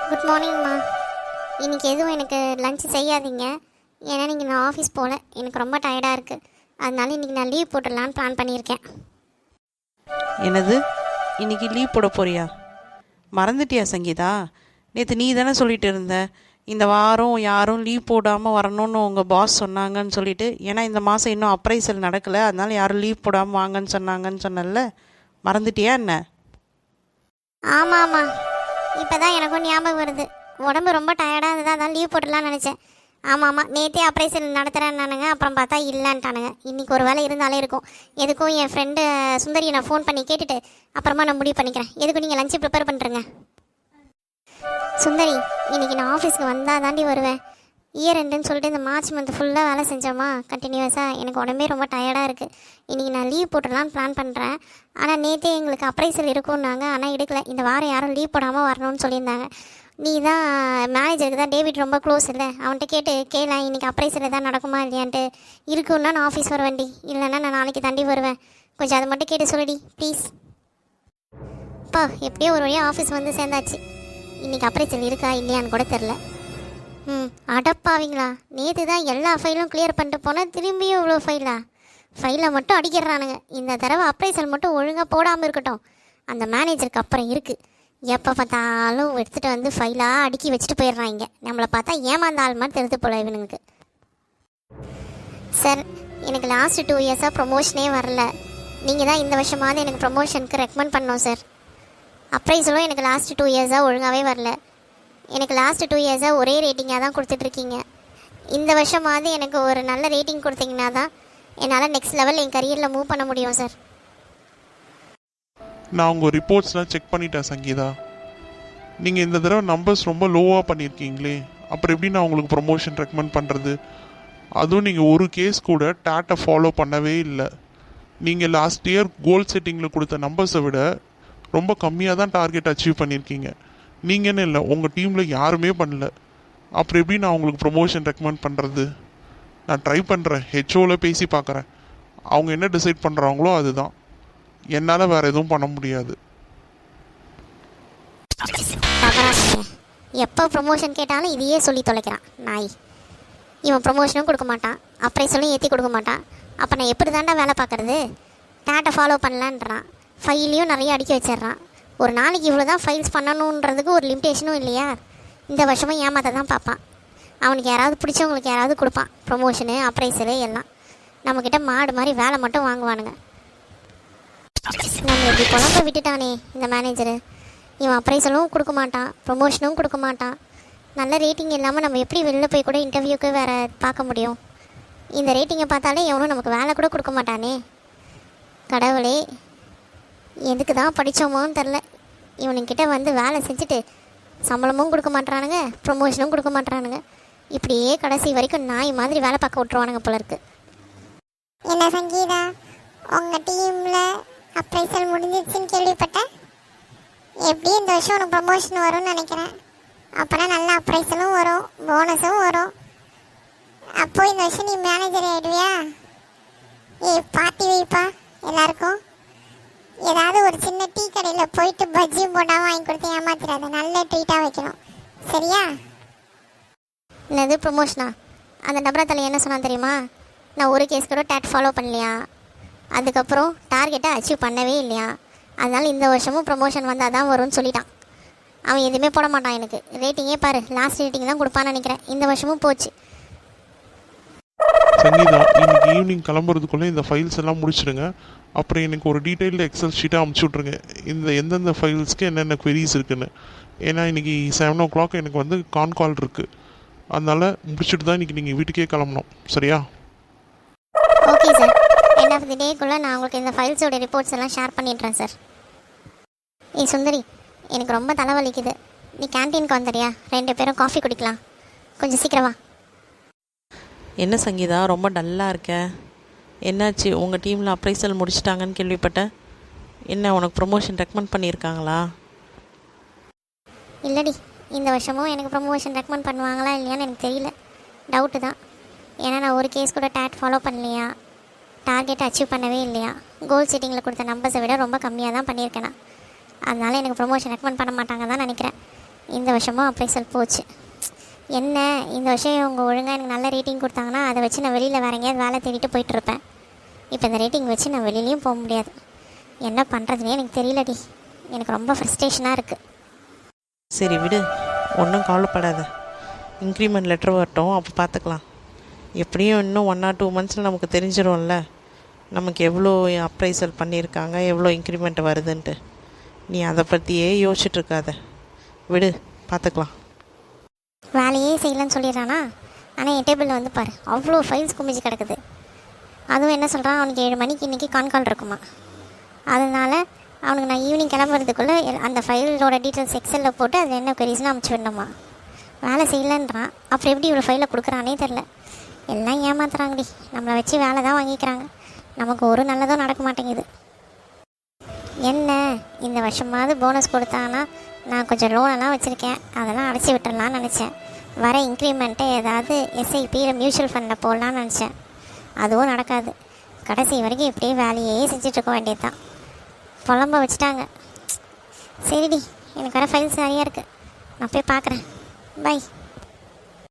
Good மார்னிங்மா. இன்றைக்கி எதுவும் எனக்கு லஞ்ச் செய்யாதீங்க. ஏன்னா நீங்கள் நான் ஆஃபீஸ் போகல, எனக்கு ரொம்ப டயர்டாக இருக்குது. அதனால இன்றைக்கி நான் லீவ் போட்டுடலான்னு பிளான் பண்ணியிருக்கேன். என்னது, இன்னைக்கு லீவ் போட போறியா? மறந்துட்டியா சங்கீதா? நேற்று நீ தானே சொல்லிட்டு இருந்த இந்த வாரம் யாரும் லீவ் போடாமல் வரணும்னு உங்கள் பாஸ் சொன்னாங்கன்னு சொல்லிட்டு. ஏன்னா இந்த மாதம் இன்னும் அப்ரைசல் நடக்கலை, அதனால யாரும் லீவ் போடாமல் வாங்கன்னு சொன்னாங்கன்னு சொன்னல. மறந்துட்டியா என்ன? ஆமாம்மா, இப்போ தான் எனக்கும் ஞாபகம் வருது. உடம்பு ரொம்ப டயர்டாக இருந்தது, அதான் லீவ் போட்டுடலான்னு நினச்சேன். ஆமாம், நேற்றே அப்ரைசல் நடத்துகிறேன்னானுங்க, அப்புறம் பார்த்தா இல்லைன்ட்டானுங்க. இன்றைக்கி ஒரு வேலை இருந்தாலே இருக்கும். எதுக்கும் என் ஃப்ரெண்டு சுந்தரியை நான் ஃபோன் பண்ணி கேட்டுட்டு அப்புறமா நான் முடிவு பண்ணிக்கிறேன். எதுக்கும் நீங்கள் லஞ்சு ப்ரிப்பேர் பண்ணுறேங்க. சுந்தரி, இன்றைக்கி நான் ஆஃபீஸ்க்கு வந்தால் தாண்டி வருவேன். இயர் எண்டுன்னு சொல்லிட்டு இந்த மார்ச் மந்த் ஃபுல்லாக வேலை செஞ்சோமா கண்டினியூஸாக. எனக்கு உடம்பே ரொம்ப டயர்டாக இருக்குது. இன்றைக்கி நான் லீவ் போட்டுடலான்னு பிளான் பண்ணுறேன். ஆனால் நேற்றே எங்களுக்கு அப்ரைசல் இருக்கும்னாங்க, ஆனால் எடுக்கலை. இந்த வாரம் யாரும் லீவ் போடாமல் வரணும்னு சொல்லியிருந்தாங்க. நீ தான் மேனேஜருக்கு தான் டேவிட் ரொம்ப க்ளோஸ் இல்லை, அவன்கிட்ட கேட்கலாம் இன்றைக்கி அப்ரைசல் எதாவது நடக்குமா இல்லையான்ட்டு. இருக்குன்னா நான் ஆஃபீஸ் வருவேன்டி, இல்லைன்னா நான் நாளைக்கு தாண்டி வருவேன். கொஞ்சம் அதை மட்டும் கேட்டு சொல்லுடி ப்ளீஸ். அப்பா, எப்படியோ ஒரு வழியாக ஆஃபீஸ் வந்து சேர்ந்தாச்சு. இன்றைக்கி அப்ரைசல் இருக்கா இல்லையான்னு கூட தெரில. அடப்பாவீங்களா, நேற்று தான் எல்லா ஃபைலும் கிளியர் பண்ணிட்டு போனால் திரும்பியும் இவ்வளோ ஃபைலை மட்டும் அடிக்கிறானுங்க. இந்த தடவை அப்ரைசல் மட்டும் ஒழுங்காக போடாமல் இருக்கட்டும். அந்த மேனேஜருக்கு அப்புறம் இருக்குது, எப்போ பார்த்தாலும் எடுத்துகிட்டு வந்து ஃபைலாக அடுக்கி வச்சுட்டு போயிடுறாங்க. நம்மளை பார்த்தா ஏமாந்த ஆள் மாதிரி தெரிஞ்சு போல இவனுங்களுக்கு. சார், எனக்கு லாஸ்ட் 2 இயர்ஸாக ப்ரொமோஷனே வரல. நீங்கள் தான் இந்த வருஷமாவது எனக்கு ப்ரொமோஷனுக்கு ரெக்கமெண்ட் பண்ணோம் சார். அப்ரைசலும் எனக்கு லாஸ்ட் 2 இயர்ஸாக ஒழுங்காகவே வரல. எனக்கு லாஸ்ட் 2 இயர்ஸாக ஒரே ரேட்டிங்காக தான் கொடுத்துட்ருக்கீங்க. இந்த வருஷமாவது எனக்கு ஒரு நல்ல ரேட்டிங் கொடுத்தீங்கன்னா தான் என்னால் நெக்ஸ்ட் லெவல் என் கரியரில் மூவ் பண்ண முடியும் சார். நான் உங்கள் ரிப்போர்ட்ஸ்லாம் செக் பண்ணிட்டேன் சங்கீதா. நீங்கள் இந்த தடவை நம்பர்ஸ் ரொம்ப லோவாக பண்ணியிருக்கீங்களே, அப்புறம் எப்படி நான் உங்களுக்கு ப்ரொமோஷன் ரெக்கமெண்ட் பண்ணுறது? அதுவும் நீங்கள் ஒரு கேஸ் கூட டேட்டை ஃபாலோ பண்ணவே இல்லை. நீங்கள் லாஸ்ட் இயர் கோல் செட்டிங்கில் கொடுத்த நம்பர்ஸை விட ரொம்ப கம்மியாக தான் டார்கெட் அச்சீவ் பண்ணியிருக்கீங்க. நீங்கன்னு இல்லை, உங்கள் டீமில் யாருமே பண்ணல. அப்புறம் எப்படி நான் உங்களுக்கு ப்ரொமோஷன் ரெக்கமெண்ட் பண்ணுறது? நான் ட்ரை பண்ணுறேன், ஹெச்ஓவில் பேசி பார்க்குறேன். அவங்க என்ன டிசைட் பண்ணுறாங்களோ அதுதான். என்னால் வேறு எதுவும் பண்ண முடியாது. எப்போ ப்ரொமோஷன் கேட்டாலும் இதையே சொல்லி தொலைக்கிறான் நாய். இவன் ப்ரொமோஷனும் கொடுக்க மாட்டான், அப்ரைசலும் ஏற்றி கொடுக்க மாட்டான். அப்போ நான் எப்படி தாண்டா வேலை பார்க்குறது? டேட்டை ஃபாலோ பண்ணலான்றான், ஃபைலையும் நிறைய அடுக்கி வச்சிட்றான். ஒரு நாளைக்கு இவ்வளோ தான் ஃபைல்ஸ் பண்ணணுன்றதுக்கு ஒரு லிமிட்டேஷனும் இல்லையா? இந்த வருஷமும் ஏமாத்த தான் பார்ப்பான். அவனுக்கு யாராவது பிடிச்சவங்களுக்கு யாராவது கொடுப்பான் ப்ரொமோஷனு அப்ரைசலு எல்லாம். நம்மக்கிட்ட மாடு மாதிரி வேலை மட்டும் வாங்குவானுங்க. நம்ம இப்படி குழம்ப விட்டுட்டானே இந்த மேனேஜரு. இவன் அப்ரைசலும் கொடுக்க மாட்டான், ப்ரொமோஷனும் கொடுக்க மாட்டான். நல்ல ரேட்டிங் இல்லாமல் நம்ம எப்படி வெளில போய் கூட இன்டர்வியூக்கு வேறு பார்க்க முடியும்? இந்த ரேட்டிங்கை பார்த்தாலே எவனும் நமக்கு வேலை கூட கொடுக்க மாட்டானே. கடவுளே, எதுக்கு தான் படித்தோமோன்னு தெரில. இவனுக்கிட்ட வந்து வேலை செஞ்சுட்டு சம்பளமும் கொடுக்க மாட்டானுங்க, ப்ரொமோஷனும் கொடுக்க மாட்டானுங்க. இப்படியே கடைசி வரைக்கும் நாய் மாதிரி வேலை பார்க்க விட்ருவானுங்க போல இருக்கு. என்ன சங்கீதா, உங்கள் டீமில் அப்ரைசல் முடிஞ்சிருச்சுன்னு கேள்விப்பட்டேன். எப்படி இந்த வருஷம் உனக்கு ப்ரொமோஷன் வரும்னு நினைக்கிறேன். அப்போனா நல்ல அப்ரைசலும் வரும், போனஸும் வரும். அப்போது இந்த வருஷம் நீ மேனேஜர் ஆகிடுவியா? பார்ட்டி வைப்பா எல்லாருக்கும். ஏதாவது ஒரு சின்ன டீ கடையில் போயிட்டு பஜ்ஜியும் போட்டால் வாங்கி கொடுத்து ஏமாத்திராத, நல்ல ட்ரீட்டாக வைக்கணும், சரியா? என்னது ப்ரொமோஷனா? அந்த டபரா தலை என்ன சொன்னான் தெரியுமா? நான் ஒரு கேஸ் கூட டேட் ஃபாலோ பண்ணலையா, அதுக்கப்புறம் டார்கெட்டை அச்சீவ் பண்ணவே இல்லையா, அதனால் இந்த வருஷமும் ப்ரொமோஷன் வந்தால் தான் வரும்னு சொல்லிட்டான். அவன் எதுவுமே போட மாட்டான் எனக்கு. ரேட்டிங்கே பாரு, லாஸ்ட் ரேட்டிங் தான் கொடுப்பான்னு நினைக்கிறேன். இந்த வருஷமும் போச்சு. சங்கீதா, இன்னைக்கு ஈவினிங் கிளம்புறதுக்குள்ளே இந்த ஃபைல்ஸ் எல்லாம் முடிச்சிடுங்க. அப்புறம் எனக்கு ஒரு டீட்டெயில்டு எக்ஸல் ஷீட்டாக அமுச்சு விட்ருங்க, இந்த எந்தெந்த ஃபைல்ஸ்க்கு என்னென்ன queries இருக்குன்னு. ஏன்னா இன்றைக்கி 7 o'clock எனக்கு வந்து கால் இருக்குது. அதனால் முடிச்சுட்டு தான் இன்றைக்கி நீங்கள் வீட்டுக்கே கிளம்பணும், சரியா? Okay sir, end of the டேக்குள்ளே நான் உங்களுக்கு இந்த ஃபைல்ஸோட ரிப்போர்ட்ஸ் எல்லாம் ஷேர் பண்ணிடுறேன் சார். சுந்தரி, எனக்கு ரொம்ப தலைவலிக்குது. நீ கேன்டீனுக்கு வந்துடுறியா? 2 பேரும் காஃபி குடிக்கலாம். கொஞ்சம் சீக்கிரமா. என்ன சங்கீதா, ரொம்ப டல்லாக இருக்க? என்னாச்சு? உங்கள் டீமில் அப்ரைசல் முடிச்சிட்டாங்கன்னு கேள்விப்பட்டேன். என்ன, உனக்கு ப்ரொமோஷன் ரெக்கமெண்ட் பண்ணியிருக்காங்களா? இல்லடி, இந்த வருஷமும் எனக்கு ப்ரொமோஷன் ரெக்கமெண்ட் பண்ணுவாங்களா இல்லையான்னு எனக்கு தெரியல. டவுட்டு தான். ஏன்னா நான் ஒரு கேஸ் கூட டேட் ஃபாலோ பண்ணலையா, டார்கெட் அச்சீவ் பண்ணவே இல்லையா, கோல் செட்டிங்கில் கொடுத்த நம்பர்ஸை விட ரொம்ப கம்மியாக தான் பண்ணியிருக்கேன் நான். அதனால் எனக்கு ப்ரொமோஷன் ரெக்கமெண்ட் பண்ண மாட்டாங்க தான் நினைக்கிறேன். இந்த வருஷமும் அப்ரைசல் போச்சு. என்ன இந்த வருஷம் இவங்க ஒழுங்காக எனக்கு நல்ல ரேட்டிங் கொடுத்தாங்கன்னா அதை வச்சு நான் வெளியில் வேற எங்கேயாவது வேலை தேடிட்டு போயிட்டுருப்பேன். இப்போ இந்த ரேட்டிங் வச்சு நான் வெளியிலையும் போக முடியாது. என்ன பண்ணுறதுனே எனக்கு தெரியலடி. எனக்கு ரொம்ப ஃப்ரஸ்ட்ரேஷனாக இருக்குது. சரி விடு, ஒன்றும் கவலைப்படாத. இன்க்ரிமெண்ட் லெட்டர் வரட்டும், அப்போ பார்த்துக்கலாம். எப்படியும் இன்னும் 1 or 2 monthஸில் நமக்கு தெரிஞ்சிடும்ல நமக்கு எவ்வளோ அப்ரைசல் பண்ணியிருக்காங்க, எவ்வளோ இன்க்ரிமெண்ட் வருதுன்ட்டு. நீ அதை பற்றியே யோசிச்சுட்டு இருக்காத, விடு பார்த்துக்கலாம். வேலையே செய்யலைன்னு சொல்லிடுறானா? ஆனால் என் டேபிளில் வந்து பாரு, அவ்வளோ ஃபைல்ஸ் குமிச்சு கிடக்குது. அதுவும் என்ன சொல்கிறான், அவனுக்கு 7 மணிக்கு இன்றைக்கி கால் இருக்குமா. அதனால் அவனுக்கு நான் ஈவினிங் கிளம்புறதுக்குள்ளே அந்த ஃபைலோட டீட்டெயில்ஸ் எக்ஸலில் போட்டு அதில் என்ன கொரிஸ்னு அமுச்சு விடணுமா. வேலை செய்யலைன்றான், அப்புறம் எப்படி இவ்வளோ ஃபைலை கொடுக்குறானே தெரில. எல்லாம் ஏமாத்துறாங்கடி. நம்மளை வச்சு வேலை தான் வாங்கிக்கிறாங்க. நமக்கு ஒரு நல்லதும் நடக்க மாட்டேங்குது. என்ன இந்த வருஷமாவது போனஸ் கொடுத்தாங்கன்னா நான் கொஞ்சம் லோனெல்லாம் வச்சுருக்கேன், அதெல்லாம் அடைச்சி விட்டுடலான்னு நினச்சேன். வர இன்க்ரிமெண்ட்டை ஏதாவது எஸ்ஐபி இல்லை மியூச்சுவல் ஃபண்டில் போடலான்னு நினச்சேன். அதுவும் நடக்காது. கடைசி வரைக்கும் இப்படியே வேலையே செஞ்சிட்ருக்க வேண்டியது தான். புலம்ப வச்சுட்டாங்க. சரிடி, எனக்கு வர ஃபைல்ஸ் நிறையா இருக்குது, நான் போய் பார்க்குறேன். பை.